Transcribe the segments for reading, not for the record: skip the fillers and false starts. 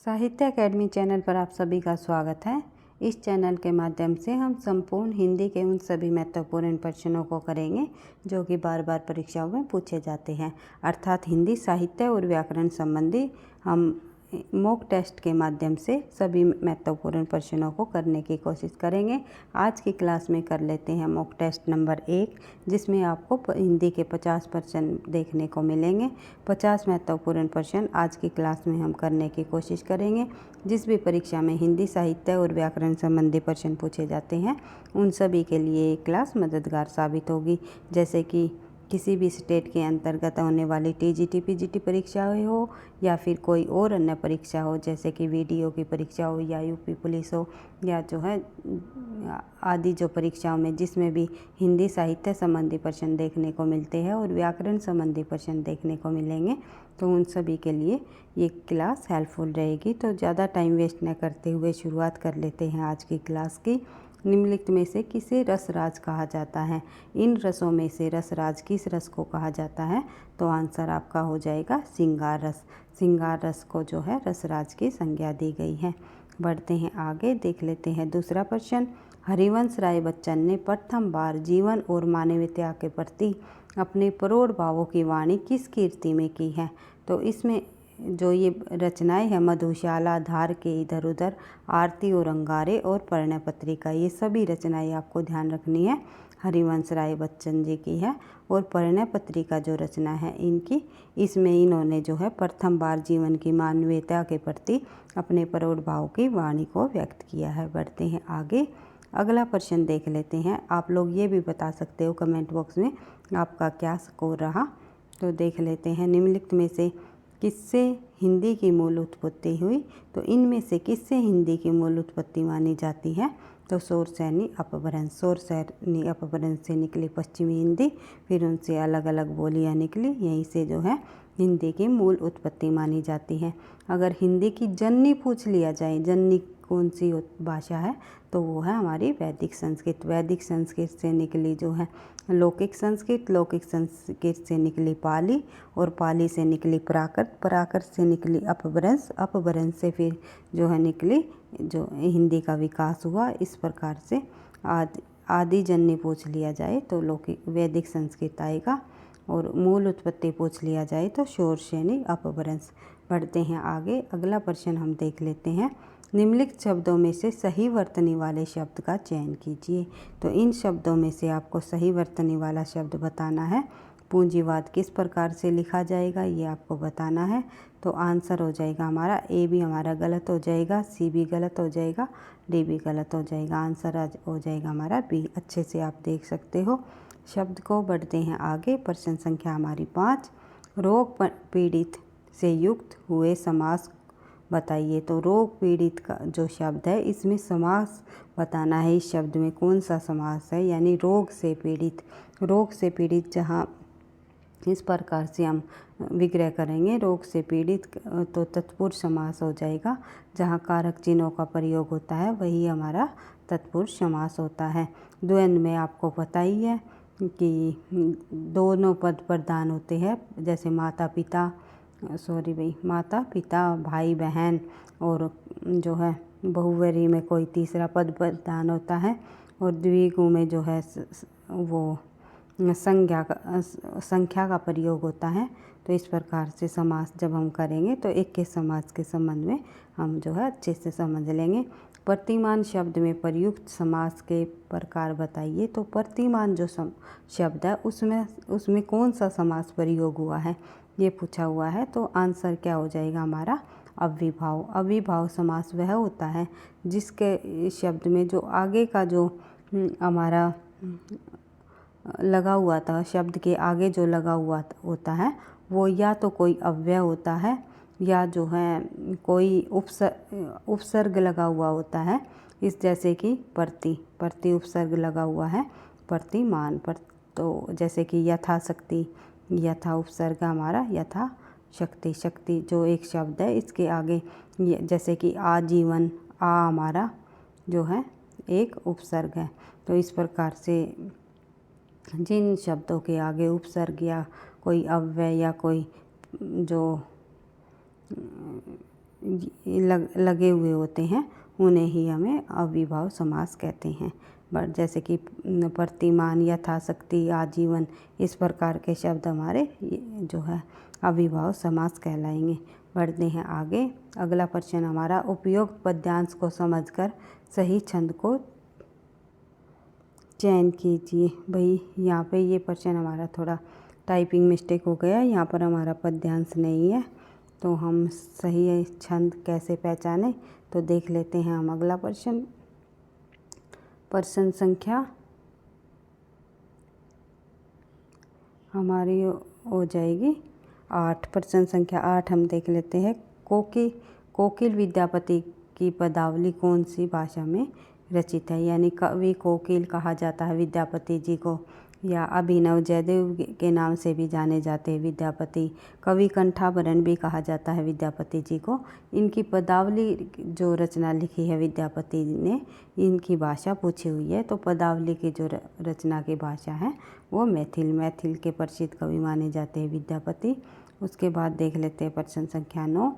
साहित्य academy channel पर आप सभी का स्वागत है। इस चैनल के माध्यम से हम संपूर्ण हिंदी के उन सभी महत्वपूर्ण प्रश्नों को करेंगे जो कि बार बार परीक्षाओं में पूछे जाते हैं, अर्थात हिंदी साहित्य और व्याकरण संबंधी हम मॉक टेस्ट के माध्यम से सभी महत्वपूर्ण प्रश्नों को करने की कोशिश करेंगे। आज की क्लास में कर लेते हैं मॉक टेस्ट नंबर 1, जिसमें आपको हिंदी के 50 प्रश्न देखने को मिलेंगे। 50 महत्वपूर्ण प्रश्न आज की क्लास में हम करने की कोशिश करेंगे। जिस भी परीक्षा में हिंदी साहित्य और व्याकरण संबंधी प्रश्न पूछे जाते हैं उन सभी के लिए ये क्लास मददगार साबित होगी। जैसे कि किसी भी स्टेट के अंतर्गत होने वाली टीजीटी पीजीटी परीक्षाएं हो या फिर कोई और अन्य परीक्षा हो, जैसे कि वीडियो की परीक्षा हो या यूपी पुलिस हो या जो है आदि जो परीक्षाओं में जिसमें भी हिंदी साहित्य संबंधी प्रश्न देखने को मिलते हैं और व्याकरण संबंधी प्रश्न देखने को मिलेंगे, तो उन सभी के लिए ये क्लास हेल्पफुल रहेगी। तो ज़्यादा टाइम वेस्ट न करते हुए शुरुआत कर लेते हैं आज की क्लास की। निम्नलिखित में से किसे रसराज कहा जाता है? इन रसों में से रसराज किस रस को कहा जाता है? तो आंसर आपका हो जाएगा श्रृंगार रस। श्रृंगार रस को जो है रसराज की संज्ञा दी गई है। बढ़ते हैं आगे, देख लेते हैं दूसरा प्रश्न। हरिवंश राय बच्चन ने प्रथम बार जीवन और मानवता के प्रति अपने प्रौढ़ भावों की वाणी किस कीर्ति में की है? तो इसमें जो ये रचनाएं हैं मधुशाला, धार के इधर उधर, आरती और अंगारे और परिणय पत्रिका, ये सभी रचनाएं आपको ध्यान रखनी है हरिवंश राय बच्चन जी की है। और परिणय पत्रिका जो रचना है इनकी, इसमें इन्होंने जो है प्रथम बार जीवन की मानवता के प्रति अपने प्रौढ़ भाव की वाणी को व्यक्त किया है। बढ़ते हैं आगे, अगला प्रश्न देख लेते हैं। आप लोग ये भी बता सकते हो कमेंट बॉक्स में आपका क्या स्कोर रहा। तो देख लेते हैं, निम्नलिखित में से किससे हिंदी की मूल उत्पत्ति हुई? तो इनमें से किससे हिंदी की मूल उत्पत्ति मानी जाती है? तो शौरसेनी अपभ्रंश। शौरसेनी अपभ्रंश से निकली पश्चिमी हिंदी, फिर उनसे अलग अलग बोलियां निकली, यहीं से जो है हिंदी की मूल उत्पत्ति मानी जाती है। अगर हिंदी की जननी पूछ लिया जाए, जननी कौन सी भाषा है, तो वो है हमारी वैदिक संस्कृत। वैदिक संस्कृत से निकली जो है लौकिक संस्कृत, लौकिक संस्कृत से निकली पाली और पाली से निकली प्राकृत, प्राकृत से निकली अपभ्रंश, अपभ्रंश से फिर जो है निकली जो हिंदी का विकास हुआ। इस प्रकार से आदि जननी पूछ लिया जाए तो लौकिक वैदिक संस्कृत आएगा और मूल उत्पत्ति पूछ लिया जाए तो शौरसेनी अपभ्रंश। बढ़ते हैं आगे, अगला प्रश्न हम देख लेते हैं। निम्नलिखित शब्दों में से सही वर्तनी वाले शब्द का चयन कीजिए। तो इन शब्दों में से आपको सही वर्तनी वाला शब्द बताना है। पूंजीवाद किस प्रकार से लिखा जाएगा ये आपको बताना है। तो आंसर हो जाएगा हमारा ए भी हमारा गलत हो जाएगा, सी भी गलत हो जाएगा, डी भी गलत हो जाएगा। आंसर आज हो जाएगा हमारा बी। अच्छे से आप देख सकते हो शब्द को। बढ़ते हैं आगे, प्रश्न संख्या हमारी 5। रोग पीड़ित से युक्त हुए समास बताइए। तो रोग पीड़ित का जो शब्द है इसमें समास बताना है। इस शब्द में कौन सा समास है, यानी रोग से पीड़ित। रोग से पीड़ित जहाँ इस प्रकार से हम विग्रह करेंगे, रोग से पीड़ित, तो तत्पुरुष समास हो जाएगा। जहाँ कारक चिन्हों का प्रयोग होता है वही हमारा तत्पुरुष समास होता है। द्वंद्व में आपको पता ही है कि दोनों पद प्रधान होते हैं, जैसे माता पिता, भाई बहन, और जो है बहुवरी में कोई तीसरा पद प्रधान होता है, और द्विगु में जो है वो संख्या का प्रयोग होता है। तो इस प्रकार से समास जब हम करेंगे तो एक के समास के संबंध में हम जो है अच्छे से समझ लेंगे। प्रतिमान शब्द में प्रयुक्त समास के प्रकार बताइए। तो प्रतिमान जो शब्द है उसमें कौन सा समास प्रयोग हुआ है ये पूछा हुआ है। तो आंसर क्या हो जाएगा हमारा अविभाव। अविभाव समास वह होता है जिसके शब्द में जो आगे का जो हमारा लगा हुआ था, शब्द के आगे जो लगा हुआ होता है वो या तो कोई अव्यय होता है या जो है कोई उपसर्ग लगा हुआ होता है। इस जैसे कि प्रति उपसर्ग लगा हुआ है प्रतिमान पर। तो जैसे कि यथाशक्ति, यथा उपसर्ग हमारा यथा शक्ति, शक्ति जो एक शब्द है इसके आगे जैसे कि आजीवन, आ हमारा जो है एक उपसर्ग है। तो इस प्रकार से जिन शब्दों के आगे उपसर्ग या कोई अव्यय या कोई जो लगे हुए होते हैं उन्हें ही हमें अविभाव समास कहते हैं। जैसे कि प्रतिमान, यथाशक्ति, आजीवन, इस प्रकार के शब्द हमारे जो है अविभाव समास कहलाएंगे। बढ़ते हैं आगे। अगला प्रश्न हमारा, उपयुक्त पद्यांश को समझकर सही छंद को चयन कीजिए। भाई यहाँ पे ये प्रश्न हमारा थोड़ा टाइपिंग मिस्टेक हो गया, यहाँ पर हमारा पद्यांश नहीं है, तो हम सही छंद कैसे पहचाने, तो देख लेते हैं हम अगला प्रश्न। प्रश्न संख्या हमारी हो जाएगी 8। प्रश्न संख्या 8 हम देख लेते हैं। कोकिल विद्यापति की पदावली कौन सी भाषा में रचित है? यानी कवि कोकिल कहा जाता है विद्यापति जी को, या अभिनव जयदेव के नाम से भी जाने जाते हैं विद्यापति। कवि कंठाभरण भी कहा जाता है विद्यापति जी को। इनकी पदावली जो रचना लिखी है विद्यापति ने, इनकी भाषा पूछी हुई है, तो पदावली की जो रचना की भाषा है वो मैथिल के प्रसिद्ध कवि माने जाते हैं विद्यापति। उसके बाद देख लेते हैं प्रश्न संख्या 9।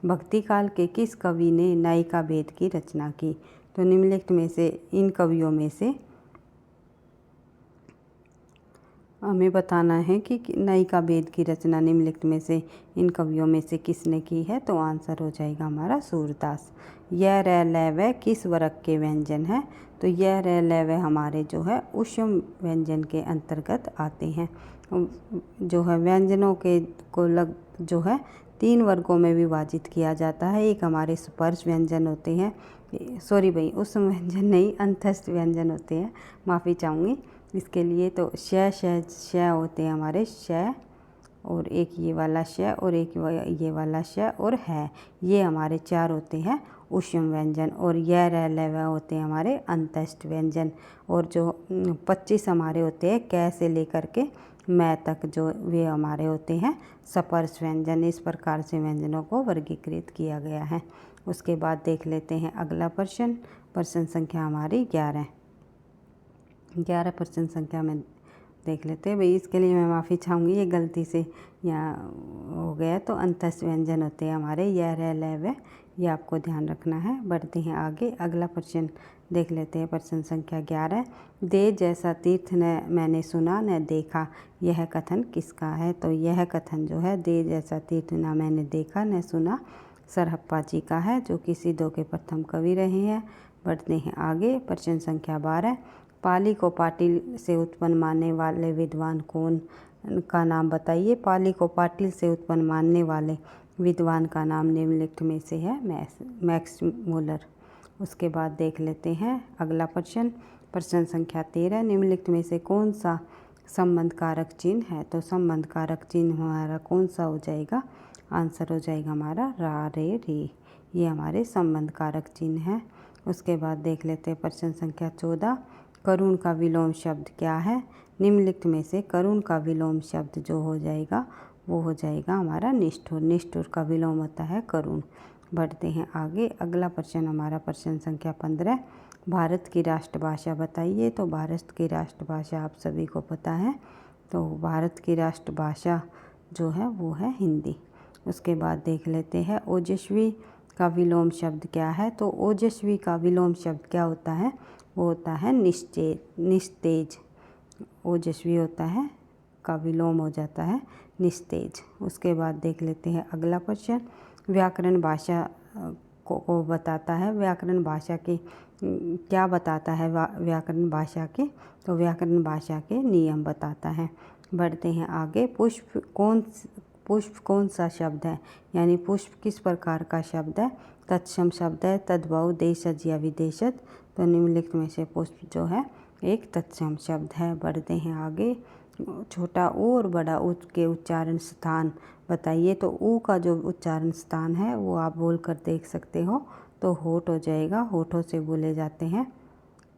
भक्ति काल के किस कवि ने नायिका भेद की रचना की? तो निम्नलिखित में से इन कवियों में से हमें बताना है कि नायिका भेद की रचना निम्नलिखित में से इन कवियों में से किसने की है, तो आंसर हो जाएगा हमारा सूरदास। यह र ल व किस वर्ग के व्यंजन है? तो यह र ल व हमारे जो है ऊष्म व्यंजन के अंतर्गत आते हैं। जो है व्यंजनों के को जो है 3 वर्गों में विभाजित किया जाता है। एक हमारे स्पर्श व्यंजन होते हैं, सॉरी भाई ऊष्म व्यंजन नहीं, अंतस्थ व्यंजन होते हैं, माफ़ी चाहूँगी इसके लिए। तो श होते हैं हमारे श, और एक ये वाला श, और एक ये वाला श, और है, ये हमारे 4 होते हैं ऊष्म व्यंजन। और यह र ल व होते हैं हमारे अंतस्थ व्यंजन। और जो 25 हमारे होते हैं क से लेकर के मैं तक, जो वे हमारे होते हैं स्पर्श व्यंजन। इस प्रकार से व्यंजनों को वर्गीकृत किया गया है। उसके बाद देख लेते हैं अगला प्रश्न। प्रश्न संख्या हमारी 11 प्रश्न संख्या में देख लेते हैं। भाई इसके लिए मैं माफ़ी चाहूँगी, ये गलती से यहाँ हो गया। तो अंतस्थ व्यंजन होते हैं हमारे यह र ल व, ये आपको ध्यान रखना है। बढ़ते हैं आगे। अगला प्रश्न देख लेते हैं। प्रश्न संख्या 11। दे जैसा तीर्थ न मैंने सुना न देखा, यह कथन किसका है? तो यह कथन जो है दे जैसा तीर्थ न मैंने देखा न सुना, सरहप्पा जी का है, जो कि सिद्धों के प्रथम कवि रहे हैं। बढ़ते हैं आगे। प्रश्न संख्या 12। पाली को पाटिल से उत्पन्न मानने वाले विद्वान कौन का नाम बताइए? पाली को पाटिल से उत्पन्न मानने वाले विद्वान का नाम निम्नलिखित में से है मैक्स मूलर। उसके बाद देख लेते हैं अगला प्रश्न। प्रश्न संख्या 13। निम्नलिखित में से कौन सा संबंध कारक चिन्ह है? तो संबंध कारक चिन्ह हमारा कौन सा हो जाएगा? आंसर हो जाएगा हमारा रा रे रे, ये हमारे संबंध कारक चिन्ह है। उसके बाद देख लेते हैं प्रश्न संख्या 14। करुण का विलोम शब्द क्या है? निम्नलिखित में से करुण का विलोम शब्द जो हो जाएगा वो हो जाएगा हमारा निष्ठुर। निष्ठुर का विलोम होता है करुण। बढ़ते हैं आगे। अगला प्रश्न हमारा प्रश्न संख्या 15। भारत की राष्ट्रभाषा बताइए? तो भारत की राष्ट्रभाषा आप सभी को पता है, तो भारत की राष्ट्रभाषा जो है वो है हिंदी। उसके बाद देख लेते हैं ओजस्वी का विलोम शब्द क्या है? तो ओजस्वी का विलोम शब्द क्या होता है? वो होता है निस्तेज। ओजस्वी होता है का विलोम हो जाता है निस्तेज। उसके बाद देख लेते हैं अगला प्रश्न। व्याकरण भाषा को बताता है। व्याकरण भाषा के क्या बताता है? व्याकरण भाषा के, तो व्याकरण भाषा के नियम बताता है। बढ़ते हैं आगे। पुष्प कौन सा शब्द है? यानी पुष्प किस प्रकार का शब्द है? तत्सम शब्द है, तद्भव, देशज या विदेशज। तो निम्नलिखित में से पुष्प जो है एक तत्सम शब्द है। बढ़ते हैं आगे। छोटा ऊ और बड़ा ऊ के उच्चारण स्थान बताइए? तो ऊ का जो उच्चारण स्थान है वो आप बोल कर देख सकते हो, तो होठ हो जाएगा, होठों से बोले जाते हैं।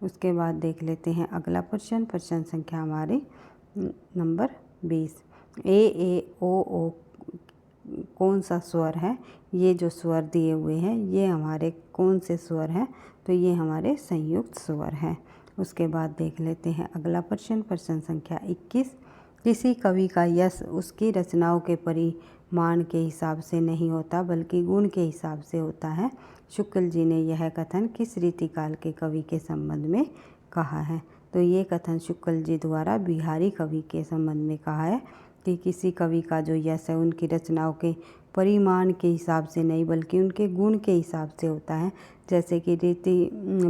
उसके बाद देख लेते हैं अगला प्रश्न। प्रश्न संख्या हमारी नंबर 20। ए ओ कौन सा स्वर है? ये जो स्वर दिए हुए हैं ये हमारे कौन से स्वर हैं? तो ये हमारे संयुक्त स्वर हैं। उसके बाद देख लेते हैं अगला प्रश्न। प्रश्न संख्या 21। किसी कवि का यश उसकी रचनाओं के मान के हिसाब से नहीं होता बल्कि गुण के हिसाब से होता है। शुक्ल जी ने यह कथन किस रीतिकाल के कवि के संबंध में कहा है? तो ये कथन शुक्ल जी द्वारा बिहारी कवि के संबंध में कहा है कि किसी कवि का जो यश है उनकी रचनाओं के परिमाण के हिसाब से नहीं बल्कि उनके गुण के हिसाब से होता है। जैसे कि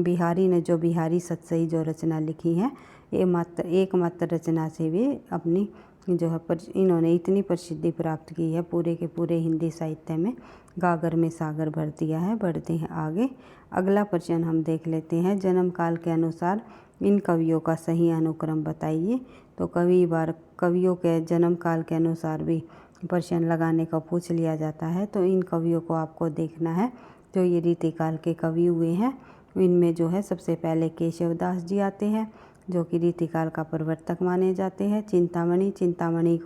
बिहारी ने जो बिहारी सतसई जो रचना लिखी है, एकमात्र रचना से भी अपनी जो है इन्होंने इतनी प्रसिद्धि प्राप्त की है, पूरे के पूरे हिंदी साहित्य में गागर में सागर भर दिया है। बढ़ते हैं आगे। अगला प्रश्न हम देख लेते हैं। जन्म काल के अनुसार इन कवियों का सही अनुक्रम बताइए। तो कवियों के जन्म काल के अनुसार भी प्रश्न लगाने का पूछ लिया जाता है। तो इन कवियों को आपको देखना है। तो ये रीतिकाल के कवि हुए हैं। इनमें जो है सबसे पहले केशवदास जी आते हैं जो कि रीतिकाल का प्रवर्तक माने जाते हैं। चिंतामणि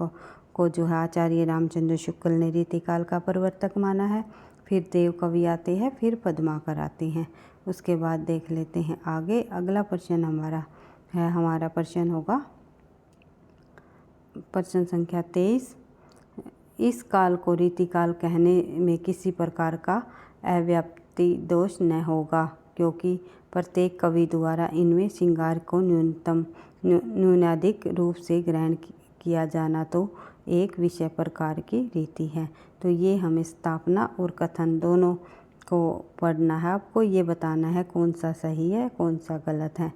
को जो है आचार्य रामचंद्र शुक्ल ने रीतिकाल का प्रवर्तक माना है। फिर देव कवि आते हैं, फिर पद्माकर आते हैं। उसके बाद देख लेते हैं आगे। अगला प्रश्न हमारा प्रश्न होगा प्रश्न संख्या 23। इस काल को रीतिकाल कहने में किसी प्रकार का अव्याप्ति दोष न होगा क्योंकि प्रत्येक कवि द्वारा इनमें श्रृंगार को न्यूनाधिक रूप से ग्रहण किया जाना तो एक विषय प्रकार की रीति है। तो ये हमें स्थापना और कथन दोनों को पढ़ना है। आपको ये बताना है कौन सा सही है कौन सा गलत है।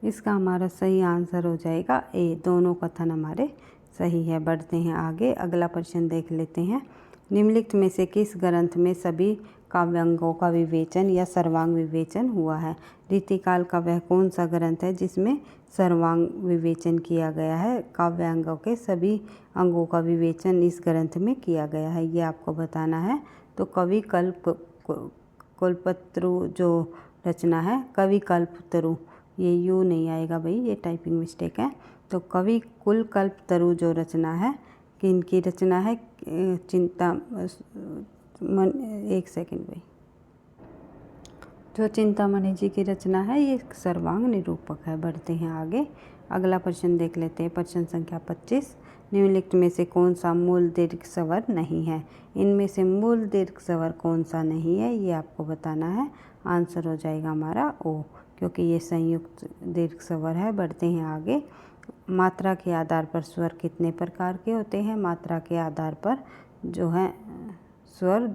इसका हमारा सही आंसर हो जाएगा ए, दोनों कथन हमारे सही है। बढ़ते हैं आगे। अगला प्रश्न देख लेते हैं। निम्नलिखित में से किस ग्रंथ में सभी काव्यांगों का विवेचन या सर्वांग विवेचन हुआ है? रीतिकाल का वह कौन सा ग्रंथ है जिसमें सर्वांग विवेचन किया गया है? काव्यांगों के सभी अंगों का विवेचन इस ग्रंथ में किया गया है, ये आपको बताना है। तो कवि कल्पतरु जो रचना है, कवि कल्पतरु, ये यू नहीं आएगा भाई, ये टाइपिंग मिस्टेक है। तो कवि कुल कल्पतरु जो रचना है, किनकी रचना है? एक सेकंड भाई, जो चिंतामणि जी की रचना है ये सर्वांग निरूपक है। बढ़ते हैं आगे। अगला प्रश्न देख लेते हैं। प्रश्न संख्या 25। निम्नलिखित में से कौन सा मूल दीर्घ स्वर नहीं है? इनमें से मूल दीर्घ स्वर कौन सा नहीं है ये आपको बताना है। आंसर हो जाएगा हमारा ओ, क्योंकि ये संयुक्त दीर्घ स्वर है। बढ़ते हैं आगे। मात्रा के आधार पर स्वर कितने प्रकार के होते हैं? मात्रा के आधार पर जो है स्वर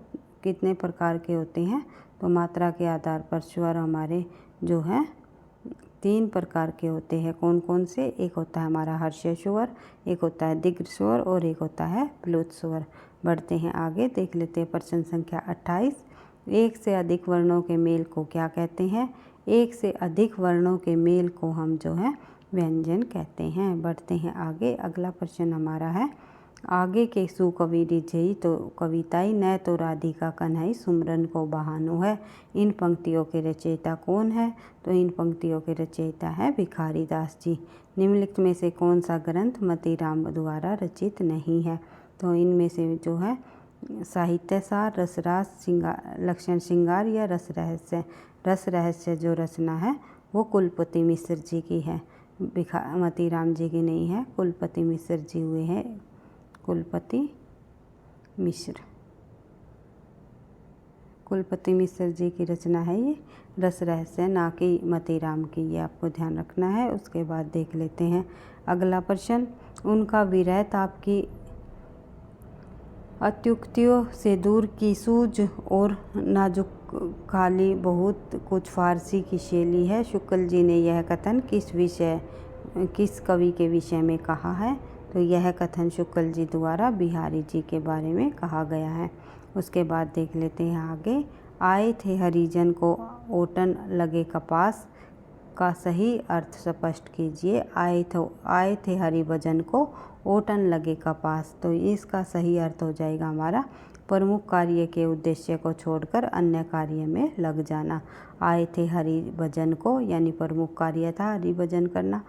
कितने प्रकार के होते हैं? तो मात्रा के आधार पर स्वर हमारे जो है 3 प्रकार के होते हैं। कौन कौन से? एक होता है हमारा हर्षय स्वर, एक होता है दीर्घ स्वर और एक होता है प्लुत स्वर। बढ़ते हैं आगे। देख लेते हैं प्रश्न संख्या 28। एक से अधिक वर्णों के मेल को क्या कहते हैं? एक से अधिक वर्णों के मेल को हम जो है व्यंजन कहते हैं। बढ़ते हैं आगे। अगला प्रश्न हमारा है, आगे के सुकवि रिझई तो कविताई न तो राधिका कन्हई सुमरन को बहानो है। इन पंक्तियों के रचयिता कौन है? तो इन पंक्तियों के रचयिता है भिखारी दास जी। निम्नलिखित में से कौन सा ग्रंथ मतीराम द्वारा रचित नहीं है? तो इनमें से जो है साहित्य सार, रसरास, लक्षण श्रृंगार या रस रहस्य। रस रहस्य जो रचना है वो कुलपति मिश्र जी की है, मतीराम जी की नहीं है। कुलपति मिश्र जी हुए हैं, कुलपति मिश्र जी की रचना है ये रस रहस्य, ना कि मतीराम की, ये आपको ध्यान रखना है। उसके बाद देख लेते हैं अगला प्रश्न। उनका विरह ताप की अत्युक्तियों से दूर की सूझ और नाजुक खाली बहुत कुछ फारसी की शैली है। शुक्ल जी ने यह कथन किस कवि के विषय में कहा है? तो यह कथन शुक्ल जी द्वारा बिहारी जी के बारे में कहा गया है। उसके बाद देख लेते हैं आगे। आए थे हरिजन को ओटन लगे कपास का सही अर्थ स्पष्ट कीजिए। आए थे हरिभजन को ओटन लगे कपास, तो इसका सही अर्थ हो जाएगा हमारा प्रमुख कार्य के उद्देश्य को छोड़कर अन्य कार्य में लग जाना। आए थे हरिभजन को, यानी प्रमुख कार्य था हरिभजन करना,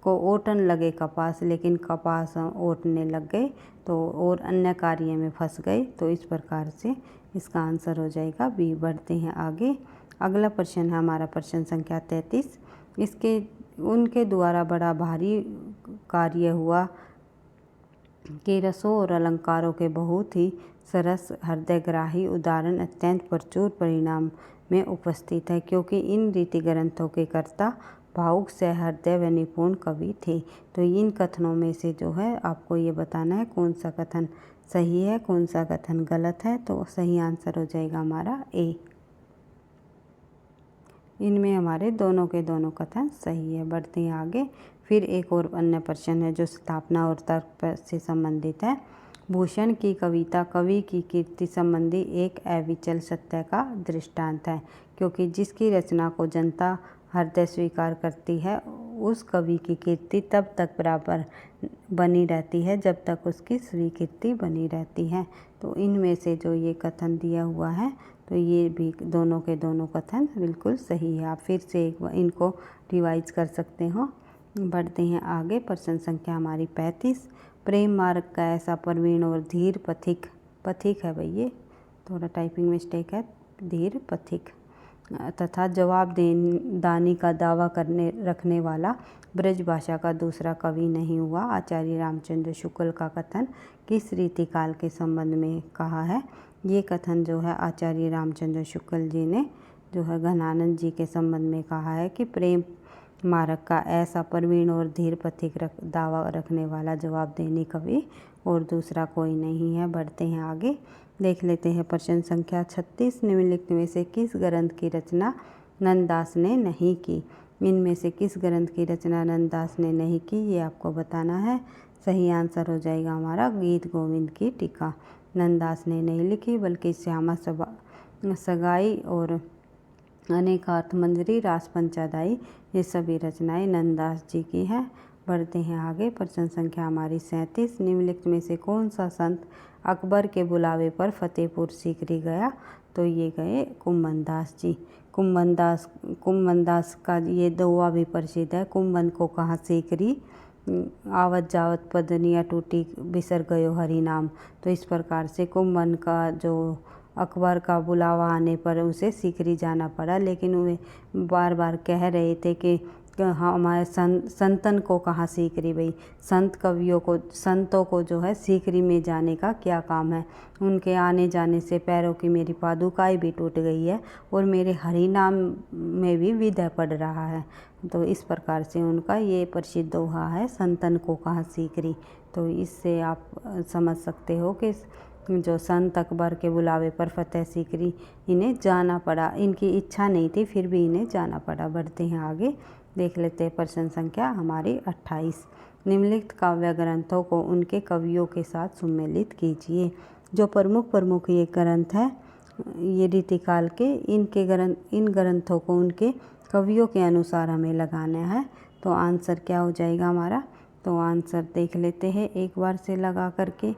को ओटन लगे कपास, लेकिन कपास ओटने लग गए तो और अन्य कार्य में फंस गए, तो इस प्रकार से इसका आंसर हो जाएगा बी। बढ़ते हैं आगे। अगला प्रश्न है हमारा प्रश्न संख्या 33। उनके द्वारा बड़ा भारी कार्य हुआ के रसों और अलंकारों के बहुत ही सरस हृदयग्राही उदाहरण अत्यंत प्रचुर परिणाम में उपस्थित है, क्योंकि इन रीति ग्रंथों के कर्ता भावुक सहृदय व निपुण कवि थे। तो इन कथनों में से जो है आपको ये बताना है कौन सा कथन सही है, कौन सा कथन गलत है। तो सही आंसर हो जाएगा हमारा ए। इनमें हमारे दोनों के दोनों कथन सही है। बढ़ते हैं आगे। फिर एक और अन्य प्रश्न है जो स्थापना और तर्क से संबंधित है। भूषण की कविता कवि की कीर्ति संबंधी एक अविचल सत्य का दृष्टांत है, क्योंकि जिसकी रचना को जनता हृदय स्वीकार करती है उस कवि की कीर्ति तब तक बराबर बनी रहती है जब तक उसकी स्वीकृति बनी रहती है। तो इनमें से जो ये कथन दिया हुआ है तो ये भी दोनों के दोनों कथन बिल्कुल सही है। आप फिर से एक बार इनको रिवाइज कर सकते हो। बढ़ते हैं आगे। प्रश्न संख्या हमारी 35। प्रेम मार्ग का ऐसा प्रवीण और धीर पथिक है भाई, ये थोड़ा टाइपिंग मिस्टेक है, धीर पथिक तथा जवाब दानी का दावा रखने वाला ब्रज भाषा का दूसरा कवि नहीं हुआ। आचार्य रामचंद्र शुक्ल का कथन किस रीतिकाल के संबंध में कहा है? ये कथन जो है आचार्य रामचंद्र शुक्ल जी ने जो है घनानंद जी के संबंध में कहा है कि प्रेम मार्ग का ऐसा प्रवीण और धीर पथिक दावा रखने वाला जवाब देने कवि और दूसरा कोई नहीं है। बढ़ते हैं आगे। देख लेते हैं प्रश्न संख्या 36। निम्नलिखित में से किस ग्रंथ की रचना नंददास ने नहीं की? इनमें से किस ग्रंथ की रचना नंददास ने नहीं की ये आपको बताना है। सही आंसर हो जाएगा हमारा गीत गोविंद की टीका। नंददास ने नहीं लिखी, बल्कि श्यामा सगाई और अनेकार्थ मंजरी, रास पंचादाई, ये सभी रचनाएं नंददास जी की हैं। बढ़ते हैं आगे। प्रश्न संख्या हमारी 37। निम्नलिखित में से कौन सा संत अकबर के बुलावे पर फतेहपुर सीकरी गया? तो ये गए कुम्भन दास जी। कुम्भन दास का ये दोहा भी प्रसिद्ध है। कुम्भन को कहाँ सीकरी, आवत जावत पदनिया टूटी, बिसर गयो हरि नाम। तो इस प्रकार से कुम्भन का जो अकबर का बुलावा आने पर उसे सीकरी जाना पड़ा, लेकिन वे बार बार कह रहे थे कि हमारे संतन को कहाँ सीकरी भाई, संतों को जो है सीकरी में जाने का क्या काम है? उनके आने जाने से पैरों की मेरी पादुकाएं भी टूट गई है और मेरे हरि नाम में भी विदय पड़ रहा है। तो इस प्रकार से उनका ये प्रसिद्ध दोहा है, संतन को कहाँ सीकरी। तो इससे आप समझ सकते हो कि जो संत अकबर के बुलावे पर फतेह सीकरी इन्हें जाना पड़ा, इनकी इच्छा नहीं थी फिर भी इन्हें जाना पड़ा। बढ़ते हैं आगे। देख लेते हैं प्रश्न संख्या हमारी 28। निम्नलिखित काव्य ग्रंथों को उनके कवियों के साथ सम्मिलित कीजिए। जो प्रमुख ये ग्रंथ है ये रीतिकाल के, इन ग्रंथों को उनके कवियों के अनुसार हमें लगाना है। तो आंसर क्या हो जाएगा हमारा? तो आंसर देख लेते हैं एक बार से लगा करके।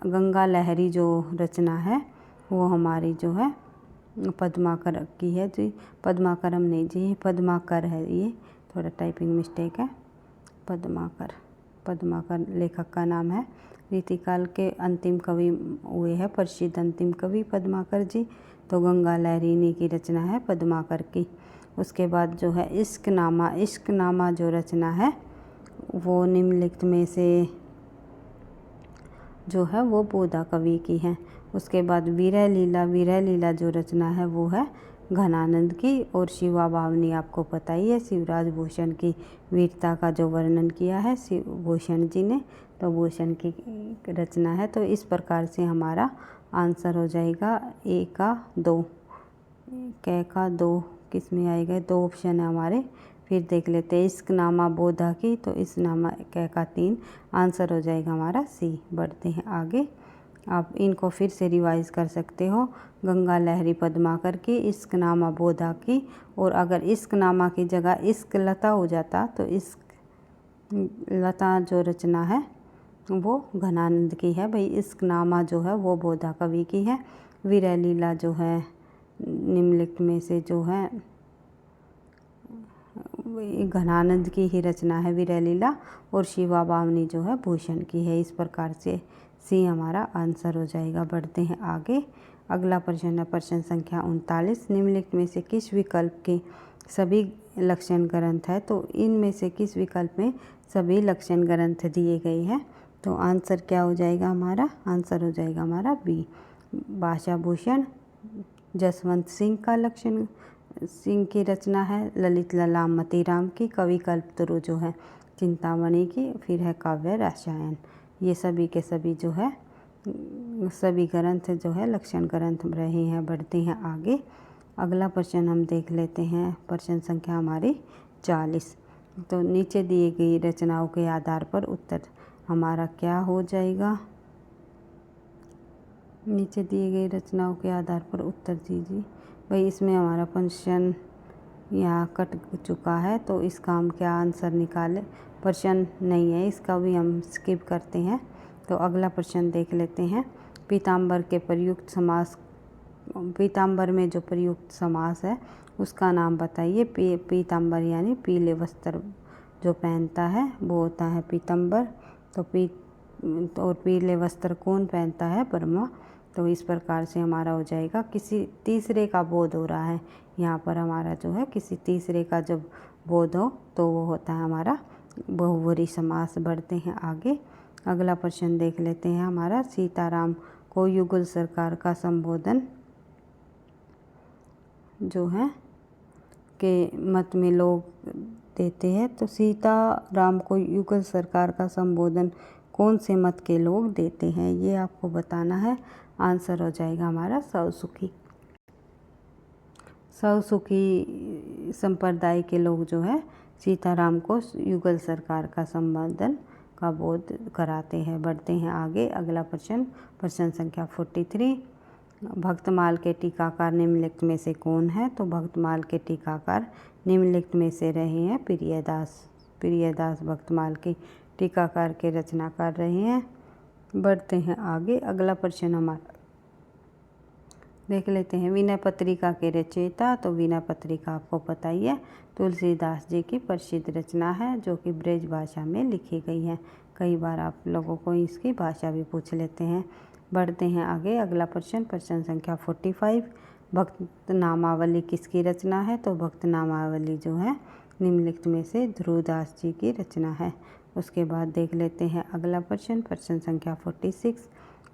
गंगा लहरी जो रचना है वो हमारी जो है पद्माकर की है जी। पद्माकरम नहीं जी, पद्माकर है, ये थोड़ा टाइपिंग मिस्टेक है। पद्माकर लेखक का नाम है। रीतिकाल के अंतिम कवि हुए हैं प्रसिद्ध अंतिम कवि पद्माकर जी। तो गंगा लहरी इन्हीं की रचना है पद्माकर की। उसके बाद जो है इश्क नामा जो रचना है वो निम्नलिखित में से जो है वो बोधा कवि की है। उसके बाद विरह लीला जो रचना है वो है घनानंद की। और शिवा बावनी आपको पता ही है, शिवराज भूषण की वीरता का जो वर्णन किया है भूषण जी ने, तो भूषण की रचना है। तो इस प्रकार से हमारा आंसर हो जाएगा ए का 2, कै का 2 किस में आएगा? 2 ऑप्शन है हमारे। फिर देख लेते हैं इश्क नामा बोधा की, तो इस नामा कै का 3 आंसर हो जाएगा हमारा सी। बढ़ते हैं आगे। आप इनको फिर से रिवाइज कर सकते हो। गंगा लहरी पद्माकर की, इश्क नामा बोधा की, और अगर इश्क नामा की जगह इश्क लता हो जाता तो इश्क लता जो रचना है वो घनानंद की है भाई। इश्क नामा जो है वो बोधा कवि की है। विरह लीला जो है निम्नलिखित में से जो है घनानंद की ही रचना है विरह लीला, और शिवा बावनी जो है भूषण की है। इस प्रकार से सी हमारा आंसर हो जाएगा। बढ़ते हैं आगे। अगला प्रश्न है प्रश्न संख्या 39। निम्नलिखित में से किस विकल्प के सभी लक्षण ग्रंथ है? तो इनमें से किस विकल्प में सभी लक्षण ग्रंथ दिए गए हैं? तो आंसर क्या हो जाएगा हमारा? आंसर हो जाएगा हमारा बी। भाषा भूषण जसवंत सिंह का लक्षण सिंह की रचना है। ललित ललाम मतीराम की। कवि कल्पतरु जो है चिंतामणि की। फिर है काव्य रसायन। ये सभी के सभी जो है सभी ग्रंथ जो है लक्षण ग्रंथ रहे हैं। बढ़ते हैं आगे। अगला प्रश्न हम देख लेते हैं। प्रश्न संख्या हमारी 40। तो नीचे दिए गई रचनाओं के आधार पर उत्तर हमारा क्या हो जाएगा? नीचे दिए गई रचनाओं के आधार पर उत्तर दीजिए। भाई इसमें हमारा प्रश्न यहाँ कट चुका है, तो इसका हम क्या आंसर निकालें? प्रश्न नहीं है, इसका भी हम स्किप करते हैं। तो अगला प्रश्न देख लेते हैं। पीताम्बर के प्रयुक्त समास, पीताम्बर में जो प्रयुक्त समास है उसका नाम बताइए। पीताम्बर यानी पीले वस्त्र जो पहनता है वो होता है पीताम्बर। तो और पीले वस्त्र कौन पहनता है? ब्रह्मा। तो इस प्रकार से हमारा हो जाएगा। किसी तीसरे का बोध हो रहा है यहाँ पर हमारा जो है, किसी तीसरे का जब बोध हो तो वो होता है हमारा बहुवरी समास। बढ़ते हैं आगे। अगला प्रश्न देख लेते हैं हमारा। सीताराम को युगल सरकार का संबोधन जो है के मत में लोग देते हैं। तो सीताराम को युगल सरकार का संबोधन कौन से मत के लोग देते हैं, ये आपको बताना है। आंसर हो जाएगा हमारा सौसुखी। सौसुखी संप्रदाय के लोग जो है सीताराम को युगल सरकार का संबोधन का बोध कराते हैं। बढ़ते हैं आगे। अगला प्रश्न, प्रश्न संख्या 43। भक्तमाल के टीकाकार निम्नलिखित में से कौन है? तो भक्तमाल के टीकाकार निम्नलिखित में से रहे हैं प्रियदास। प्रियदास भक्तमाल के टीकाकार के रचनाकार रहे हैं। बढ़ते हैं आगे। अगला प्रश्न हमारा देख लेते हैं। विनय पत्रिका के रचयिता। तो विनय पत्रिका आपको पता ही है तुलसीदास जी की प्रसिद्ध रचना है जो कि ब्रज भाषा में लिखी गई है। कई बार आप लोगों को इसकी भाषा भी पूछ लेते हैं। बढ़ते हैं आगे। अगला प्रश्न, प्रश्न संख्या 45। भक्त नामावली किसकी रचना है? तो भक्त नामावली जो है निम्नलिखित में से ध्रुवदास जी की रचना है। उसके बाद देख लेते हैं अगला प्रश्न, प्रश्न संख्या 46।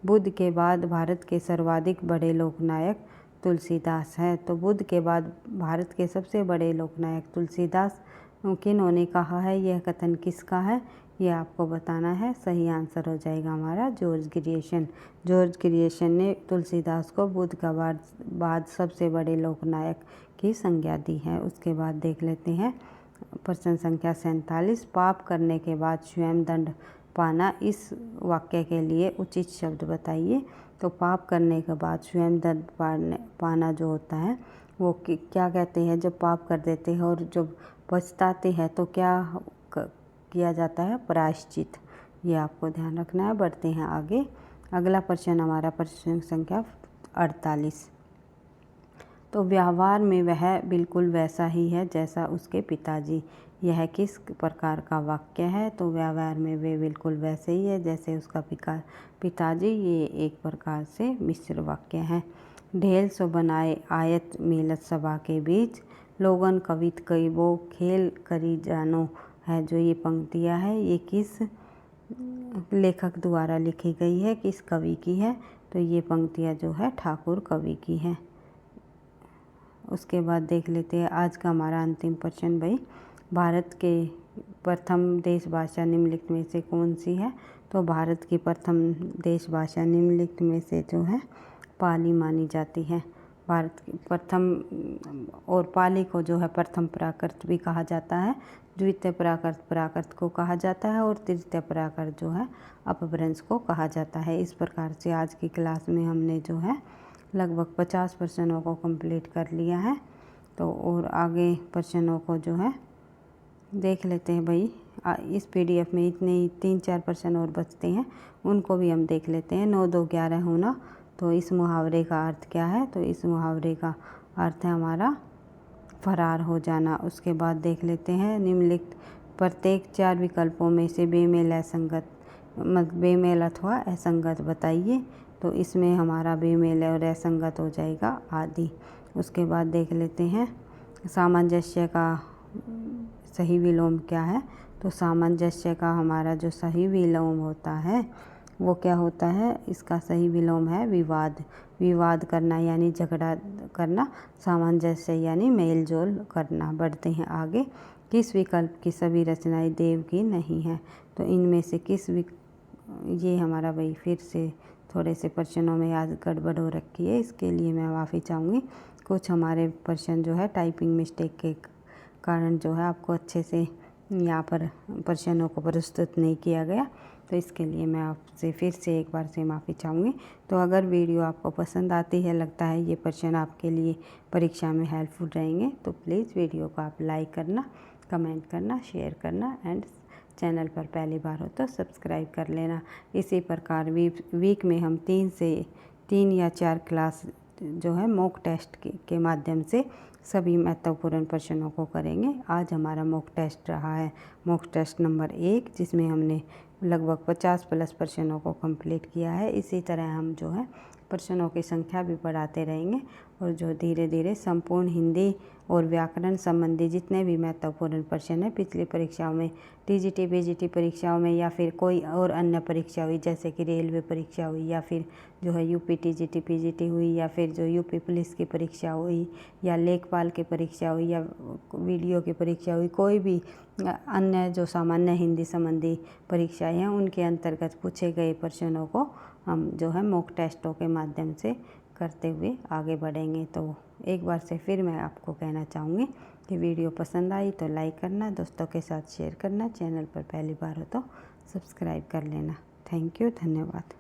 बुद्ध के बाद भारत के सर्वाधिक बड़े लोकनायक तुलसीदास है। तो बुद्ध के बाद भारत के सबसे बड़े लोकनायक तुलसीदास किन्होंने कहा है? यह कथन किसका है? ये आपको बताना है। सही आंसर हो जाएगा हमारा जॉर्ज ग्रियर्सन। जॉर्ज ग्रियर्सन ने तुलसीदास को बुद्ध का बाद सबसे बड़े लोकनायक की संज्ञा दी है। उसके बाद देख लेते हैं प्रश्न संख्या 47। पाप करने के बाद स्वयं दंड पाना, इस वाक्य के लिए उचित शब्द बताइए। तो पाप करने के बाद स्वयं दंड पाना जो होता है वो क्या कहते हैं? जब पाप कर देते हैं और जब पछताते हैं तो क्या किया जाता है? प्रायश्चित। ये आपको ध्यान रखना है। बढ़ते हैं आगे। अगला प्रश्न हमारा प्रश्न संख्या 48। तो व्यवहार में वह बिल्कुल वैसा ही है जैसा उसके पिताजी, यह किस प्रकार का वाक्य है? तो व्यवहार में वे बिल्कुल वैसे ही है जैसे उसका पिताजी, ये एक प्रकार से मिश्र वाक्य है। ढेल सो बनाए आयत मिलत सभा के बीच, लोगन कवित कई वो खेल करी जानो है। जो ये पंक्तियाँ है ये किस लेखक द्वारा लिखी गई है, किस कवि की है? तो ये पंक्तियाँ जो है ठाकुर कवि की है। उसके बाद देख लेते हैं आज का हमारा अंतिम प्रश्न। भाई भारत के प्रथम देश भाषा निम्नलिखित में से कौन सी है? तो भारत की प्रथम देश भाषा निम्नलिखित में से जो है पाली मानी जाती है। भारत की प्रथम, और पाली को जो है प्रथम प्राकृत भी कहा जाता है, द्वितीय प्राकृत को कहा जाता है और तृतीय प्राकृत जो है अपभ्रंश को कहा जाता है। इस प्रकार से आज की क्लास में हमने जो है लगभग 50 प्रश्नों को कंप्लीट कर लिया है। तो और आगे प्रश्नों को जो है देख लेते हैं। भाई इस PDF में इतने ही 3-4 प्रश्न और बचते हैं, उनको भी हम देख लेते हैं। 9 2 11 होना, तो इस मुहावरे का अर्थ क्या है? तो इस मुहावरे का अर्थ है हमारा फरार हो जाना। उसके बाद देख लेते हैं निम्नलिखित प्रत्येक 4 विकल्पों में से बेमेल अथवा असंगत बताइए। तो इसमें हमारा बेमेल और असंगत हो जाएगा आदि। उसके बाद देख लेते हैं सामंजस्य का सही विलोम क्या है? तो तो सामंजस्य का हमारा जो सही विलोम होता है वो क्या होता है, इसका सही विलोम है विवाद। विवाद करना यानी झगड़ा करना, सामंजस्य यानी मेल जोल करना। बढ़ते हैं आगे। किस विकल्प की सभी रचनाएं देव की नहीं है? तो इनमें से ये हमारा भाई फिर से थोड़े से प्रश्नों में याद गड़बड़ हो रखी है, इसके लिए मैं माफ़ी चाहूँगी। कुछ हमारे प्रश्न जो है टाइपिंग मिस्टेक के कारण जो है आपको अच्छे से यहाँ पर प्रश्नों को प्रस्तुत नहीं किया गया, तो इसके लिए मैं आपसे फिर से एक बार से माफ़ी चाहूँगी। तो अगर वीडियो आपको पसंद आती है, लगता है ये प्रश्न आपके लिए परीक्षा में हेल्पफुल रहेंगे, तो प्लीज़ वीडियो को आप लाइक करना, कमेंट करना, शेयर करना एंड चैनल पर पहली बार हो तो सब्सक्राइब कर लेना। इसी प्रकार वीक में हम 3 या 4 क्लास जो है मॉक टेस्ट के माध्यम से सभी महत्वपूर्ण प्रश्नों को करेंगे। आज हमारा मॉक टेस्ट रहा है मॉक टेस्ट नंबर 1, जिसमें हमने लगभग 50+ प्रश्नों को कंप्लीट किया है। इसी तरह हम जो है प्रश्नों की संख्या भी बढ़ाते रहेंगे और जो धीरे धीरे संपूर्ण हिंदी और व्याकरण संबंधी जितने भी महत्वपूर्ण प्रश्न हैं पिछली परीक्षाओं में, टीजीटी बीजीटी परीक्षाओं में या फिर कोई और अन्य परीक्षा हुई, जैसे कि रेलवे परीक्षा हुई या फिर जो है यूपी टीजीटी पीजीटी हुई या फिर जो यूपी पुलिस की परीक्षा हुई या लेखपाल की परीक्षा हुई या वीडियो की परीक्षा हुई, कोई भी अन्य जो सामान्य हिंदी संबंधी परीक्षाएं हैं उनके अंतर्गत पूछे गए प्रश्नों को हम जो है मॉक टेस्टों के माध्यम से करते हुए आगे बढ़ेंगे। तो एक बार से फिर मैं आपको कहना चाहूँगी कि वीडियो पसंद आई तो लाइक करना, दोस्तों के साथ शेयर करना, चैनल पर पहली बार हो तो सब्सक्राइब कर लेना। थैंक यू, धन्यवाद।